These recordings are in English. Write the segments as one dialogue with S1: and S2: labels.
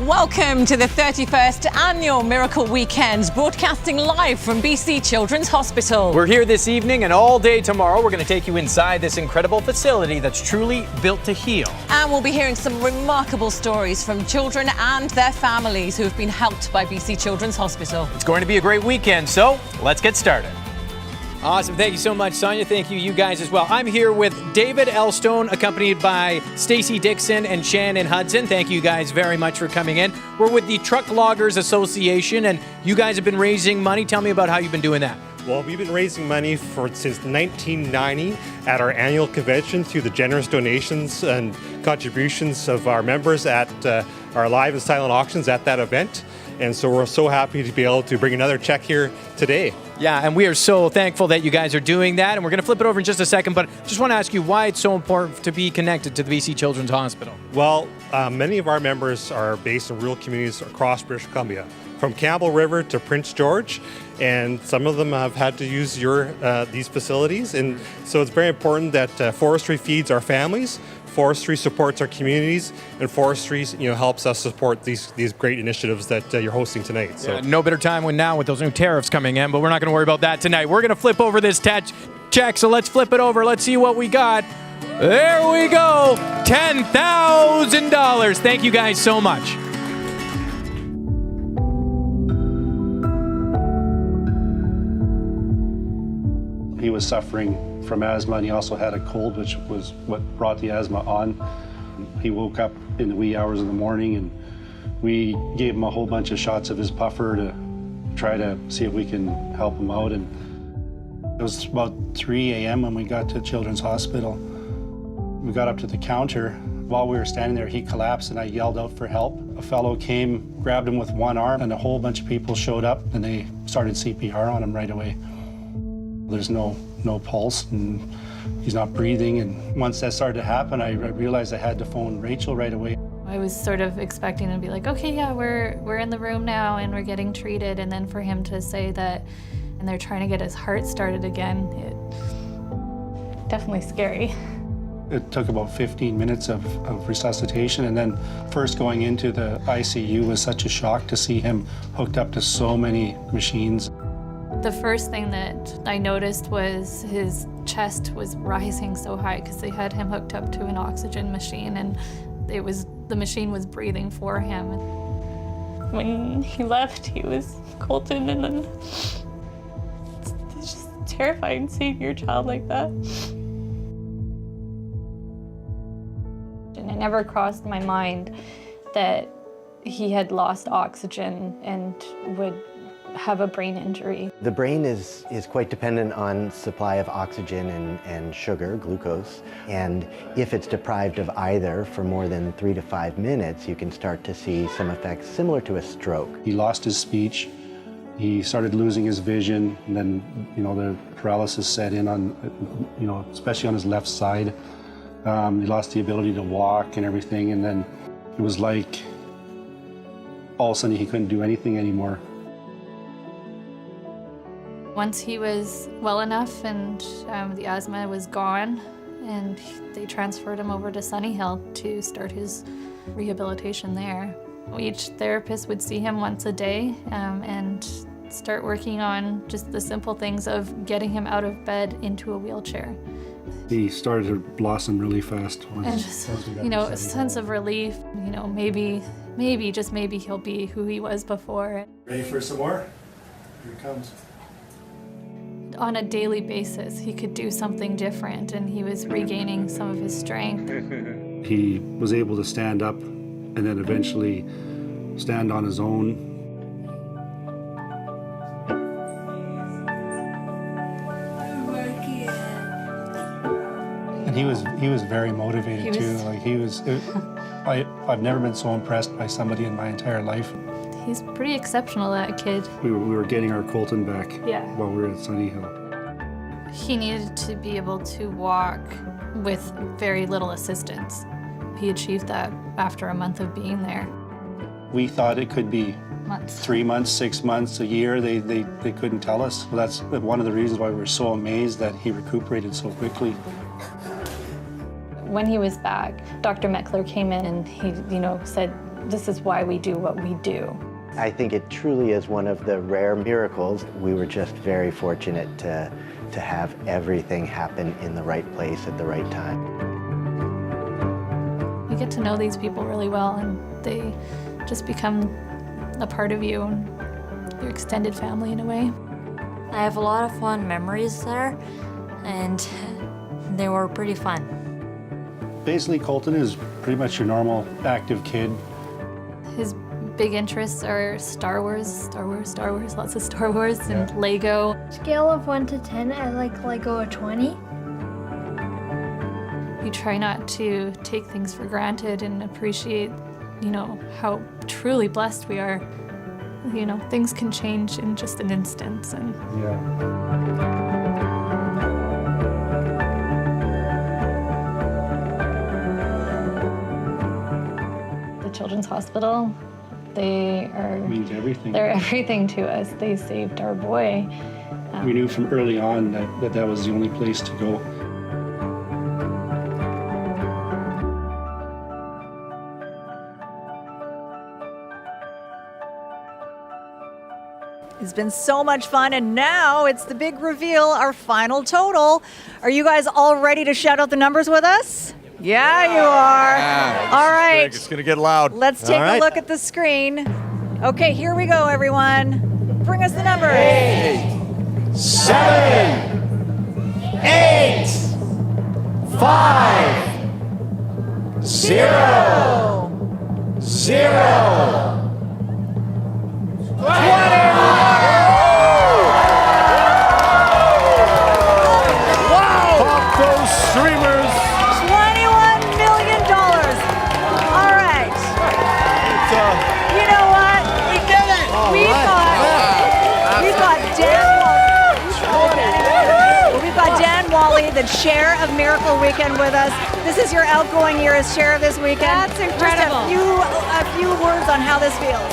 S1: Welcome to the 31st Annual Miracle Weekend, broadcasting live from BC Children's Hospital.
S2: We're here this evening and all day tomorrow. We're going to take you inside this incredible facility that's truly built to heal.
S1: And we'll be hearing some remarkable stories from children and their families who have been helped by BC Children's Hospital.
S2: It's going to be a great weekend, so let's get started. Awesome. Thank you so much, Sonia. Thank you guys as well. I'm here with David Elstone, accompanied by Stacy Dixon and Shannon Hudson. Thank you guys very much for coming in. We're with the Truck Loggers Association, and you guys have been raising money. Tell me about how you've been doing that.
S3: Well, we've been raising money since 1990 at our annual convention through the generous donations and contributions of our members at our live and silent auctions at that event. And so we're so happy to be able to bring another check here today.
S2: Yeah, and we are so thankful that you guys are doing that. And we're going to flip it over in just a second, but just want to ask you why it's so important to be connected to the BC Children's Hospital.
S3: Well, many of our members are based in rural communities across British Columbia, from Campbell River to Prince George, and some of them have had to use these facilities. And so it's very important that forestry feeds our families, forestry supports our communities, and forestry helps us support these great initiatives that you're hosting tonight. So
S2: no better time than now with those new tariffs coming in, but we're not going to worry about that tonight. We're going to flip over this check, so let's flip it over. Let's see what we got. There we go, $10,000. Thank you guys so much.
S4: He was suffering from asthma, and he also had a cold, which was what brought the asthma on. He woke up in the wee hours of the morning, and we gave him a whole bunch of shots of his puffer to try to see if we can help him out. And it was about 3 a.m. when we got to Children's Hospital. We got up to the counter. While we were standing there, he collapsed, and I yelled out for help. A fellow came, grabbed him with one arm, and a whole bunch of people showed up, and they started CPR on him right away. There's no pulse, and he's not breathing. And once that started to happen, I realized I had to phone Rachel right away.
S5: I was sort of expecting to be like, okay, yeah, we're in the room now and we're getting treated. And then for him to say that, and they're trying to get his heart started again, it definitely scary.
S4: It took about 15 minutes of resuscitation, and then first going into the ICU was such a shock to see him hooked up to so many machines.
S5: The first thing that I noticed was his chest was rising so high because they had him hooked up to an oxygen machine, and the machine was breathing for him. When he left, he was Colton, and then it's just terrifying seeing your child like that. And it never crossed my mind that he had lost oxygen and would have a brain injury.
S6: The brain is quite dependent on supply of oxygen and sugar, glucose, and if it's deprived of either for more than 3 to 5 minutes, you can start to see some effects similar to a stroke.
S4: He lost his speech, he started losing his vision, and then the paralysis set in on, especially on his left side. He lost the ability to walk and everything, and then it was like all of a sudden he couldn't do anything anymore.
S5: Once he was well enough and the asthma was gone, and they transferred him over to Sunny Hill to start his rehabilitation there. Each therapist would see him once a day and start working on just the simple things of getting him out of bed into a wheelchair.
S4: He started to blossom really fast.
S5: And just, a sense of relief, maybe, just maybe he'll be who he was before.
S4: Ready for some more? Here it comes.
S5: On a daily basis, he could do something different, and he was regaining some of his strength.
S4: He was able to stand up and then eventually stand on his own. And he was very motivated too. I've never been so impressed by somebody in my entire life.
S5: He's pretty exceptional, that kid.
S4: We were getting our Colton back while we were at Sunny Hill.
S5: He needed to be able to walk with very little assistance. He achieved that after a month of being there.
S4: We thought it could be
S5: Months.
S4: 3 months, 6 months, a year. They couldn't tell us. So that's one of the reasons why we're so amazed that he recuperated so quickly.
S5: When he was back, Dr. Meckler came in and he, said, this is why we do what we do.
S6: I think it truly is one of the rare miracles. We were just very fortunate to have everything happen in the right place at the right time.
S5: You get to know these people really well, and they just become a part of you and your extended family in a way.
S7: I have a lot of fun memories there, and they were pretty fun.
S4: Basically, Colton is pretty much your normal active kid.
S5: His big interests are Star Wars, lots of Star Wars, and Lego.
S8: Scale of 1 to 10, I like Lego a 20.
S5: You try not to take things for granted and appreciate, how truly blessed we are. Things can change in just an instant. And the Children's Hospital,
S4: Means everything.
S5: They're everything to us. They saved our boy.
S4: We knew from early on that was the only place to go.
S9: It's been so much fun, and now it's the big reveal, our final total. Are you guys all ready to shout out the numbers with us? Yeah, you are. All right.
S10: It's going to get loud.
S9: Let's take a look at the screen. Okay, here we go, everyone. Bring us the numbers.
S10: 7, 8, 5, 0, 0. 20! Wow! Pop those streamers!
S9: $21 million. All right. You know what? We did it. We've got Dan Wally, the chair of Miracle Weekend, with us. This is your outgoing year as chair of this weekend.
S1: That's incredible.
S9: Just a few words on how this feels.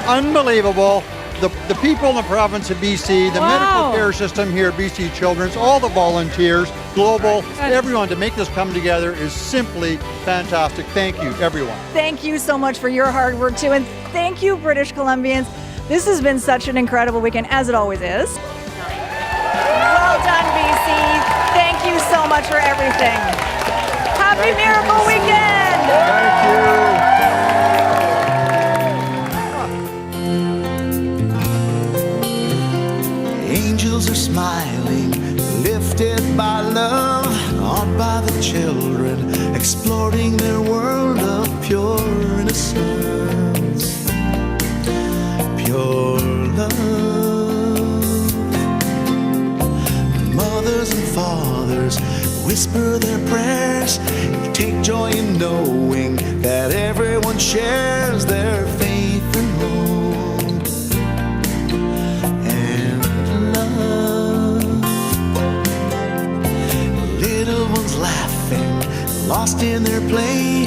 S11: Unbelievable. The people in the province of BC, the medical care system here at BC Children's, all the volunteers, global, everyone to make this come together is simply fantastic. Thank you, everyone.
S9: Thank you so much for your hard work too, and thank you, British Columbians. This has been such an incredible weekend, as it always is. Well done, BC. Thank you so much for everything. Happy Miracle Weekend!
S11: Thank you.
S12: Angels are smiling, lifted by love, awed by the children, exploring their world of pure innocence, pure love. Mothers and fathers whisper their prayers, take joy in knowing that everyone shares their faith and hope. Laughing, lost in their play,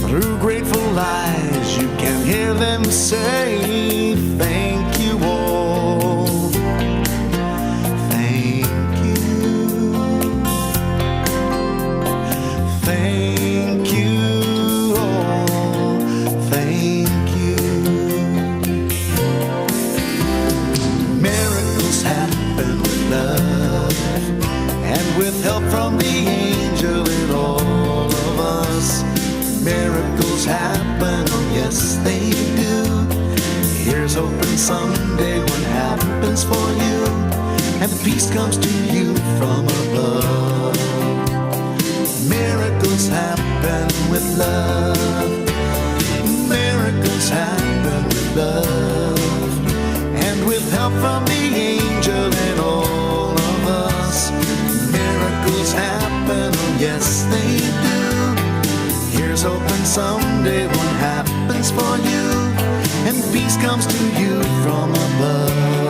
S12: through grateful eyes you can hear them say, thank you all, thank you, thank you all, thank you. Miracles happen with love and with help from the angel in all of us. Miracles happen, oh yes they do. Here's hoping someday what happens for you, and peace comes to you from above. Miracles happen with love. Miracles happen with love, and with help from the angel in all of us. Miracles happen, oh yes they do. Here's hoping someday what happens for you, and peace comes to you from above.